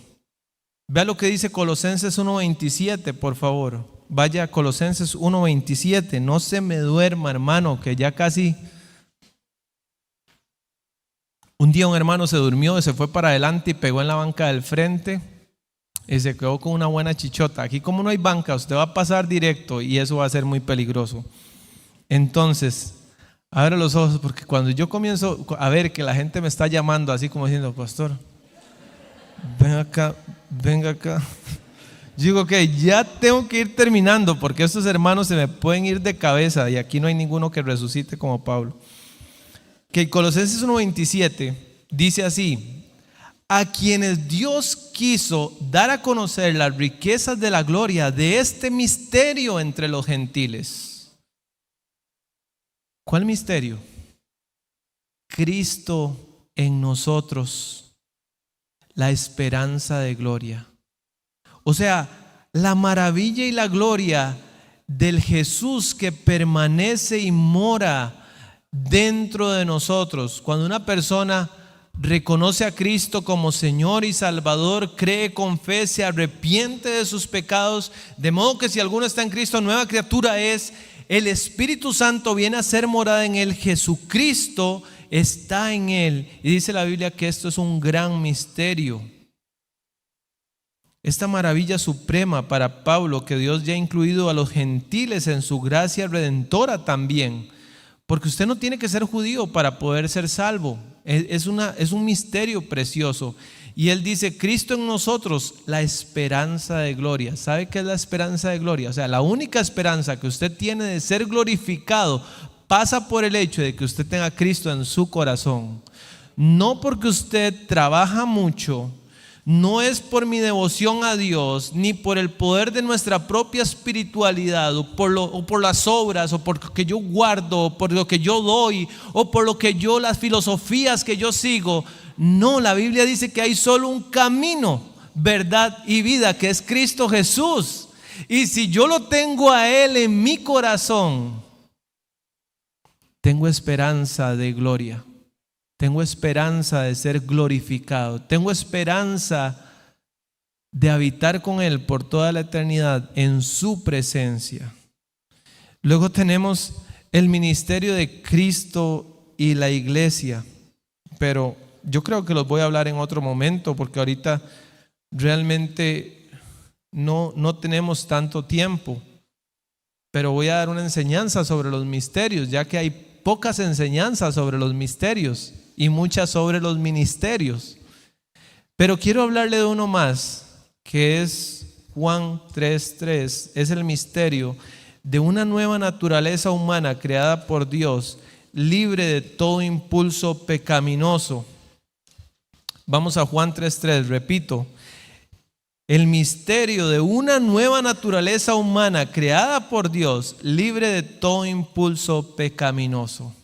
Speaker 1: Vea lo que dice Colosenses 1:27, por favor. Vaya a Colosenses 1:27. No se me duerma, hermano, que ya casi... Un día un hermano se durmió y se fue para adelante y pegó en la banca del frente y se quedó con una buena chichota. Aquí, como no hay banca, usted va a pasar directo y eso va a ser muy peligroso. Entonces, abre los ojos, porque cuando yo comienzo a ver que la gente me está llamando así como diciendo: pastor, venga acá. Yo digo que ya tengo que ir terminando, porque estos hermanos se me pueden ir de cabeza y aquí no hay ninguno que resucite como Pablo. Que Colosenses 1:27 dice así: a quienes Dios quiso dar a conocer las riquezas de la gloria de este misterio entre los gentiles. ¿Cuál misterio? Cristo en nosotros, la esperanza de gloria. O sea, la maravilla y la gloria del Jesús que permanece y mora dentro de nosotros. Cuando una persona reconoce a Cristo como Señor y Salvador, cree con fe, se arrepiente de sus pecados, de modo que si alguno está en Cristo, nueva criatura es. El Espíritu Santo viene a ser morada en él, Jesucristo está en él, y dice la Biblia que esto es un gran misterio. Esta maravilla suprema para Pablo, que Dios ya ha incluido a los gentiles en su gracia redentora también, porque usted no tiene que ser judío para poder ser salvo. Es un misterio precioso. Y él dice: Cristo en nosotros, la esperanza de gloria. ¿Sabe qué es la esperanza de gloria? O sea, la única esperanza que usted tiene de ser glorificado pasa por el hecho de que usted tenga a Cristo en su corazón. No porque usted trabaja mucho, no es por mi devoción a Dios, ni por el poder de nuestra propia espiritualidad, o por las obras, o por lo que yo guardo, o por lo que yo doy, o por lo que las filosofías que yo sigo. No, la Biblia dice que hay solo un camino, verdad y vida, que es Cristo Jesús. Y si yo lo tengo a Él en mi corazón, tengo esperanza de gloria. Tengo esperanza de ser glorificado. Tengo esperanza de habitar con Él por toda la eternidad en su presencia. Luego tenemos el ministerio de Cristo y la iglesia. Pero yo creo que los voy a hablar en otro momento, porque ahorita realmente no tenemos tanto tiempo. Pero voy a dar una enseñanza sobre los misterios, ya que hay pocas enseñanzas sobre los misterios y muchas sobre los ministerios. Pero quiero hablarle de uno más, que es Juan 3:3. Es el misterio de una nueva naturaleza humana creada por Dios, libre de todo impulso pecaminoso. Vamos a Juan 3:3, repito. El misterio de una nueva naturaleza humana creada por Dios, libre de todo impulso pecaminoso.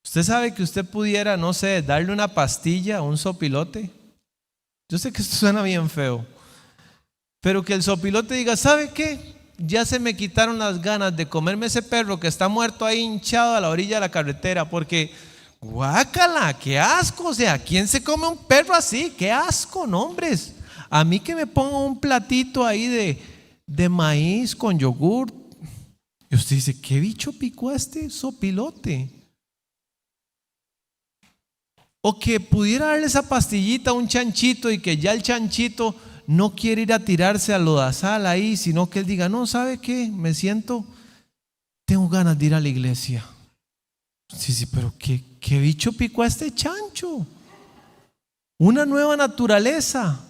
Speaker 1: ¿Usted sabe que usted pudiera, no sé, darle una pastilla a un sopilote? Yo sé que esto suena bien feo, pero que el sopilote diga: ¿sabe qué? Ya se me quitaron las ganas de comerme ese perro que está muerto ahí hinchado a la orilla de la carretera, porque guácala, qué asco. O sea, ¿quién se come un perro así? Qué asco, no, hombres. A mí que me ponga un platito ahí de maíz con yogur. Y usted dice: ¿qué bicho picó a este sopilote? O que pudiera darle esa pastillita a un chanchito y que ya el chanchito no quiere ir a tirarse al lodazal ahí, sino que él diga: no, ¿sabe qué? Tengo ganas de ir a la iglesia. Sí, pero ¿qué bicho picó a este chancho? Una nueva naturaleza,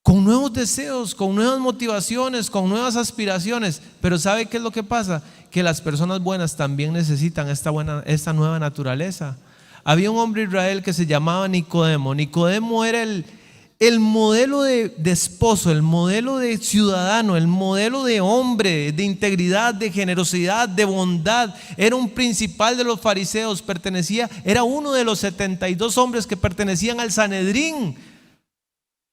Speaker 1: con nuevos deseos, con nuevas motivaciones, con nuevas aspiraciones. Pero ¿sabe qué es lo que pasa? Que las personas buenas también necesitan esta nueva naturaleza. había un hombre de Israel que se llamaba Nicodemo. Nicodemo era el modelo de esposo, el modelo de ciudadano, el modelo de hombre, de integridad, de generosidad, de bondad. Era un principal de los fariseos, era uno de los 72 hombres que pertenecían al Sanedrín.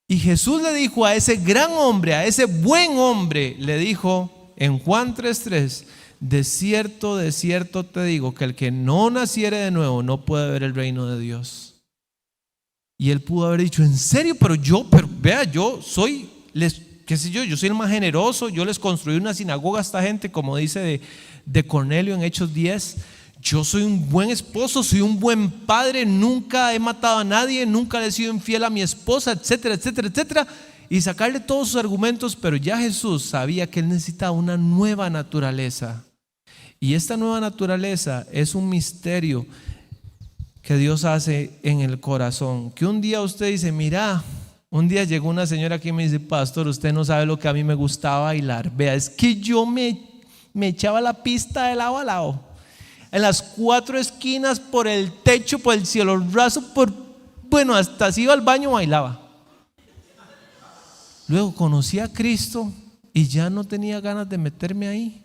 Speaker 1: Y Jesús le dijo a ese gran hombre, a ese buen hombre, le dijo en Juan 3:3: de cierto te digo que el que no naciere de nuevo no puede ver el reino de Dios. Y él pudo haber dicho: ¿en serio? Pero vea, yo soy, qué sé yo soy el más generoso, yo les construí una sinagoga a esta gente, como dice de Cornelio en Hechos 10. Yo soy un buen esposo, soy un buen padre, nunca he matado a nadie, nunca le he sido infiel a mi esposa, etcétera, etcétera, etcétera. Y sacarle todos sus argumentos, pero ya Jesús sabía que él necesitaba una nueva naturaleza. Y esta nueva naturaleza es un misterio que Dios hace en el corazón. Que un día usted dice: mira, un día llegó una señora aquí y me dice: pastor, usted no sabe lo que a mí me gustaba bailar. Vea, es que yo me echaba la pista de lado a lado, en las 4 esquinas, por el techo, por el cielo raso, hasta si iba al baño bailaba. Luego conocí a Cristo y ya no tenía ganas de meterme ahí.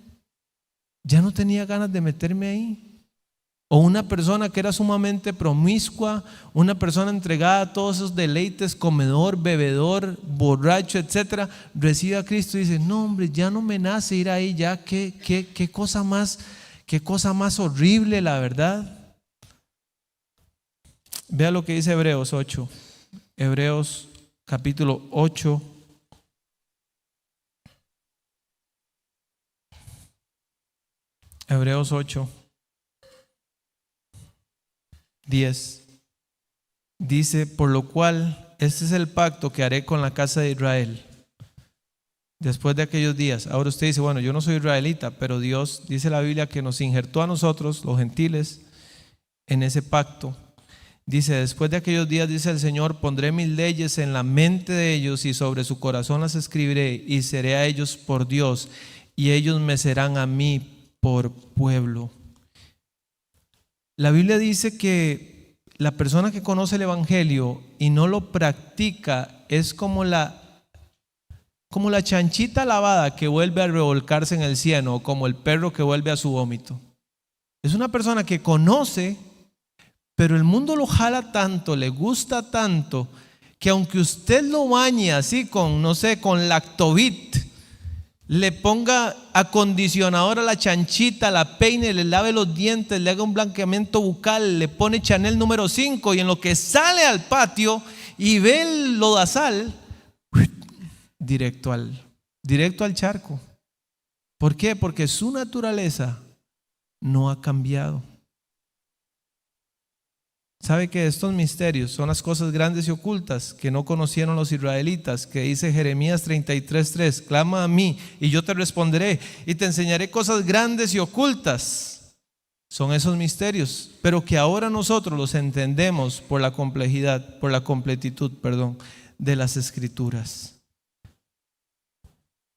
Speaker 1: O una persona que era sumamente promiscua, una persona entregada a todos esos deleites, comedor, bebedor, borracho, etcétera, recibe a Cristo y dice: no, hombre, ya no me nace ir ahí, ya qué cosa más horrible, la verdad. Vea lo que dice Hebreos 8. Hebreos capítulo 8. Hebreos 8, 10. Dice: por lo cual este es el pacto que haré con la casa de Israel después de aquellos días. Ahora usted dice: bueno, yo no soy israelita, pero Dios, dice la Biblia, que nos injertó a nosotros, los gentiles, en ese pacto. Dice: después de aquellos días, dice el Señor, pondré mis leyes en la mente de ellos y sobre su corazón las escribiré, y seré a ellos por Dios y ellos me serán a mí por pueblo. La Biblia dice que la persona que conoce el evangelio y no lo practica es como la chanchita lavada que vuelve a revolcarse en el cieno, o como el perro que vuelve a su vómito. Es una persona que conoce, pero el mundo lo jala tanto, le gusta tanto, que aunque usted lo bañe así con Lactovit, le ponga acondicionador a la chanchita, la peine, le lave los dientes, le haga un blanqueamiento bucal, le pone Chanel número 5, y en lo que sale al patio y ve el lodazal, directo al charco. ¿Por qué? Porque su naturaleza no ha cambiado. ¿Sabe que estos misterios son las cosas grandes y ocultas que no conocieron los israelitas? Que dice Jeremías 33:3: clama a mí y yo te responderé y te enseñaré cosas grandes y ocultas. Son esos misterios, pero que ahora nosotros los entendemos por la completitud de las Escrituras.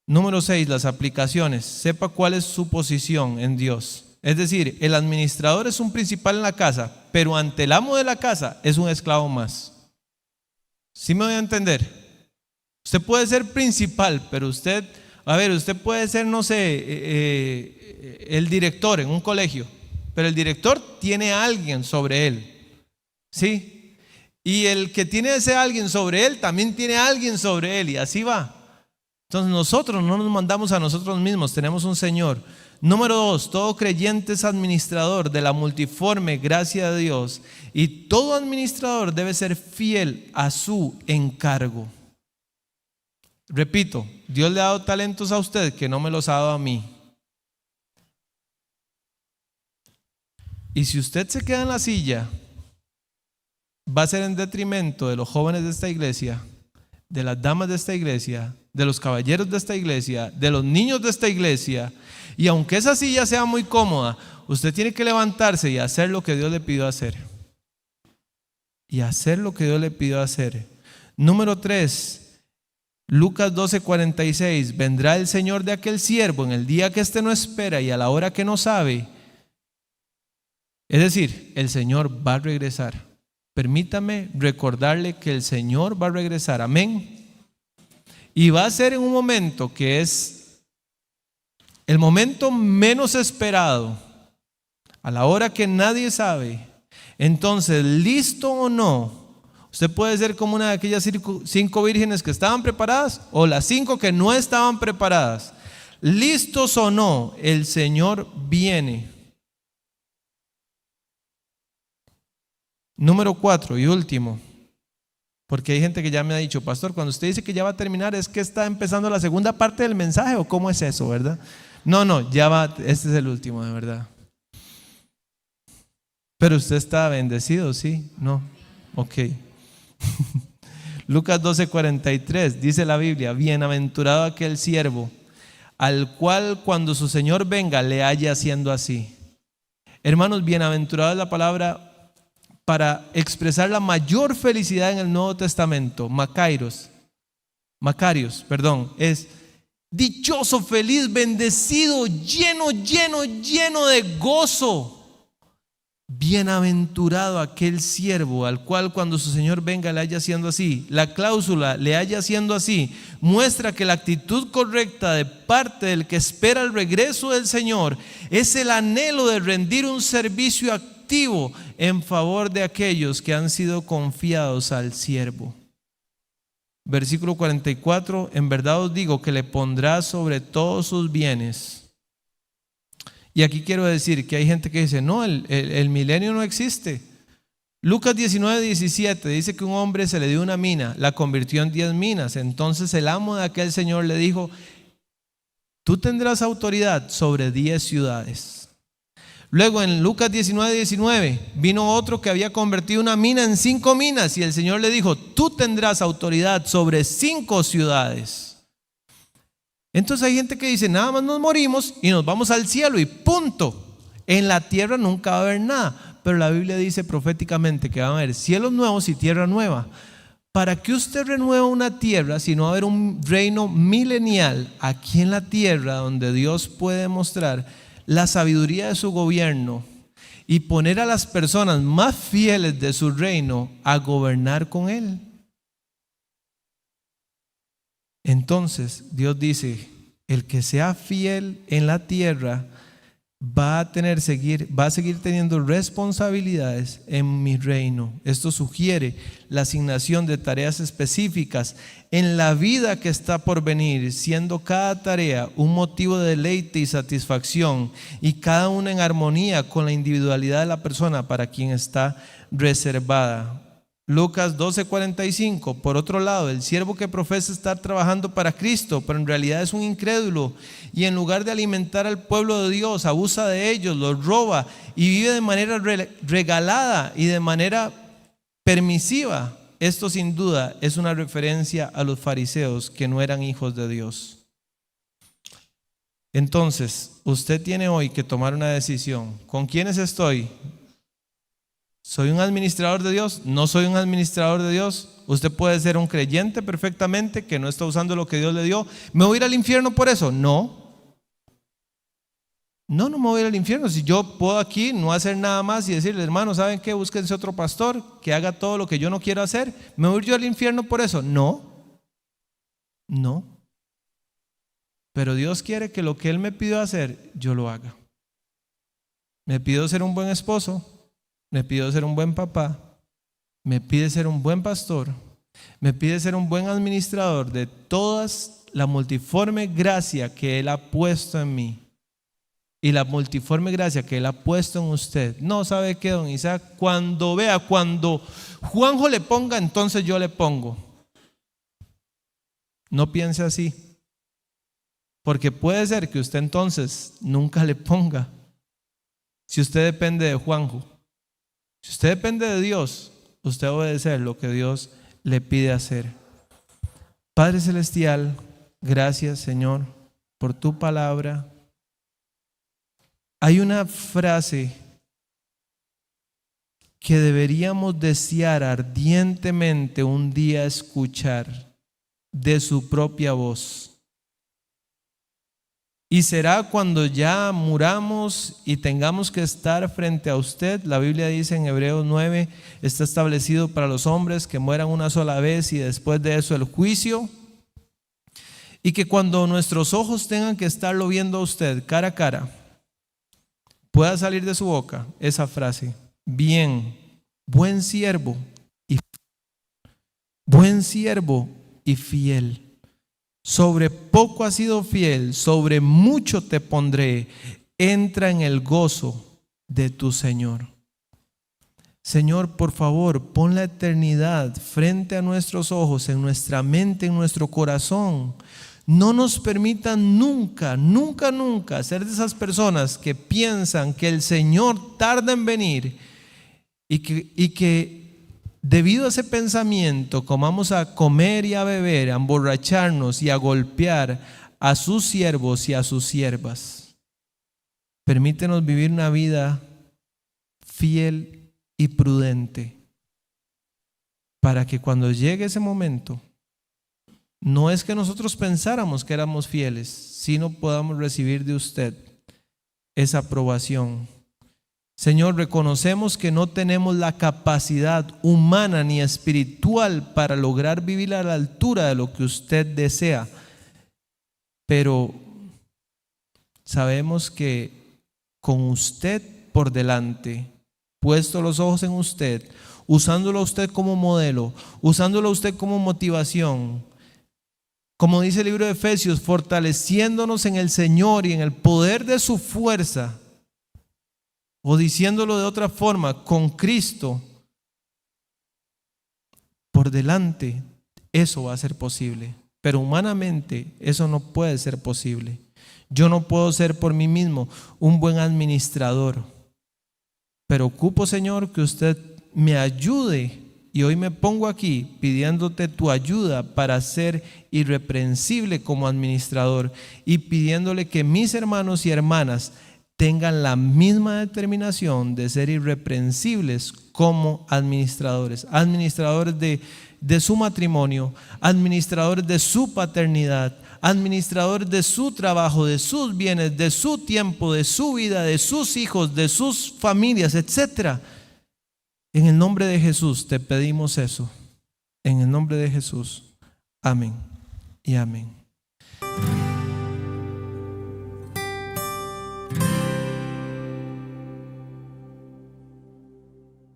Speaker 1: Número 6, las aplicaciones. Sepa cuál es su posición en Dios. Es decir, el administrador es un principal en la casa, pero ante el amo de la casa es un esclavo más. ¿Sí me voy a entender? Usted puede ser principal, pero usted puede ser, el director en un colegio, pero el director tiene a alguien sobre él, ¿sí? Y el que tiene ese alguien sobre él también tiene a alguien sobre él, y así va. Entonces nosotros no nos mandamos a nosotros mismos, tenemos un Señor. Número 2, todo creyente es administrador de la multiforme gracia de Dios, y todo administrador debe ser fiel a su encargo. Repito, Dios le ha dado talentos a usted que no me los ha dado a mí. Y si usted se queda en la silla, va a ser en detrimento de los jóvenes de esta iglesia, de las damas de esta iglesia, de los caballeros de esta iglesia, de los niños de esta iglesia. Y aunque esa silla sea muy cómoda, usted tiene que levantarse y hacer lo que Dios le pidió hacer. Número 3, Lucas 12:46: vendrá el Señor de aquel siervo en el día que éste no espera y a la hora que no sabe, Es decir, el Señor va a regresar. Permítame recordarle que el Señor va a regresar. Amén. Y va a ser en un momento que es el momento menos esperado, a la hora que nadie sabe. Entonces, listo o no, usted puede ser como una de aquellas 5 vírgenes que estaban preparadas o las 5 que no estaban preparadas. Listos o no, el Señor viene. Número 4 y último, porque hay gente que ya me ha dicho: pastor, cuando usted dice que ya va a terminar, ¿es que está empezando la segunda parte del mensaje o cómo es eso, verdad? No, ya va, este es el último, de verdad. Pero usted está bendecido, ¿sí? No, ok. Lucas 12:43 dice la Biblia: bienaventurado aquel siervo al cual cuando su Señor venga le haya haciendo así. Hermanos, bienaventurado es la palabra para expresar la mayor felicidad en el Nuevo Testamento. Macarios, es dichoso, feliz, bendecido, lleno de gozo. Bienaventurado aquel siervo al cual cuando su Señor venga le haya haciendo así. La cláusula "le haya haciendo así" muestra que la actitud correcta de parte del que espera el regreso del Señor es el anhelo de rendir un servicio activo en favor de aquellos que han sido confiados al siervo. Versículo 44: en verdad os digo que le pondrá sobre todos sus bienes. Y aquí quiero decir que hay gente que dice: no, el milenio no existe. Lucas 19:17 dice que un hombre se le dio una mina, la convirtió en 10 minas. Entonces el amo de aquel señor le dijo: tú tendrás autoridad sobre 10 ciudades. Luego en Lucas 19:19 vino otro que había convertido una mina en 5 minas y el Señor le dijo: tú tendrás autoridad sobre 5 ciudades. Entonces hay gente que dice: nada más nos morimos y nos vamos al cielo y punto. En la tierra nunca va a haber nada. Pero la Biblia dice proféticamente que va a haber cielos nuevos y tierra nueva. ¿Para qué usted renueva una tierra si no va a haber un reino milenial aquí en la tierra donde Dios puede mostrar la sabiduría de su gobierno y poner a las personas más fieles de su reino a gobernar con Él? Entonces Dios dice: el que sea fiel en la tierra va a seguir teniendo responsabilidades en mi reino. Esto sugiere la asignación de tareas específicas en la vida que está por venir, siendo cada tarea un motivo de deleite y satisfacción, y cada una en armonía con la individualidad de la persona para quien está reservada. Lucas 12:45: por otro lado, el siervo que profesa estar trabajando para Cristo, pero en realidad es un incrédulo, y en lugar de alimentar al pueblo de Dios, abusa de ellos, los roba y vive de manera regalada y de manera permisiva. Esto sin duda es una referencia a los fariseos que no eran hijos de Dios. Entonces, usted tiene hoy que tomar una decisión. ¿Con quiénes estoy? ¿Soy un administrador de Dios? ¿No soy un administrador de Dios? Usted puede ser un creyente perfectamente que no está usando lo que Dios le dio. ¿Me voy a ir al infierno por eso? No me voy a ir al infierno. Si yo puedo aquí no hacer nada más y decirle: hermano, ¿saben qué? Búsquense otro pastor que haga todo lo que yo no quiero hacer. ¿Me voy a ir yo al infierno por eso? No. Pero Dios quiere que lo que Él me pidió hacer, yo lo haga. Me pidió ser un buen esposo, me pidió ser un buen papá, me pide ser un buen pastor, me pide ser un buen administrador de todas la multiforme gracia que Él ha puesto en mí y la multiforme gracia que Él ha puesto en usted. No, ¿sabe qué, don Isaac? Cuando Juanjo le ponga, entonces yo le pongo. No piense así, porque puede ser que usted entonces nunca le ponga. Si usted depende de Juanjo, si usted depende de Dios, usted va a obedecer lo que Dios le pide hacer. Padre Celestial, gracias, Señor, por tu palabra. Hay una frase que deberíamos desear ardientemente un día escuchar de su propia voz. Y será cuando ya muramos y tengamos que estar frente a usted. La Biblia dice en Hebreos 9, está establecido para los hombres que mueran una sola vez y después de eso el juicio. Y que cuando nuestros ojos tengan que estarlo viendo a usted cara a cara, pueda salir de su boca esa frase: bien, buen siervo y fiel. Sobre poco has sido fiel, sobre mucho te pondré. Entra en el gozo de tu Señor. Señor, por favor, pon la eternidad frente a nuestros ojos, en nuestra mente, en nuestro corazón. No nos permitan nunca, nunca, nunca ser de esas personas que piensan que el Señor tarda en venir y que debido a ese pensamiento comamos a comer y a beber, a emborracharnos y a golpear a sus siervos y a sus siervas. Permítenos vivir una vida fiel y prudente, para que cuando llegue ese momento, no es que nosotros pensáramos que éramos fieles, sino podamos recibir de usted esa aprobación. Señor, reconocemos que no tenemos la capacidad humana ni espiritual para lograr vivir a la altura de lo que usted desea, pero sabemos que con usted por delante, puesto los ojos en usted, usándolo a usted como modelo, usándolo a usted como motivación, como dice el libro de Efesios, fortaleciéndonos en el Señor y en el poder de su fuerza, o diciéndolo de otra forma, con Cristo por delante, eso va a ser posible. Pero humanamente eso no puede ser posible. Yo no puedo ser por mí mismo un buen administrador, pero ocupo, Señor, que usted me ayude. Y hoy me pongo aquí pidiéndote tu ayuda para ser irreprensible como administrador y pidiéndole que mis hermanos y hermanas tengan la misma determinación de ser irreprensibles como administradores, administradores de su matrimonio, administradores de su paternidad, administradores de su trabajo, de sus bienes, de su tiempo, de su vida, de sus hijos, de sus familias, etc. En el nombre de Jesús te pedimos eso. En el nombre de Jesús. Amén y amén.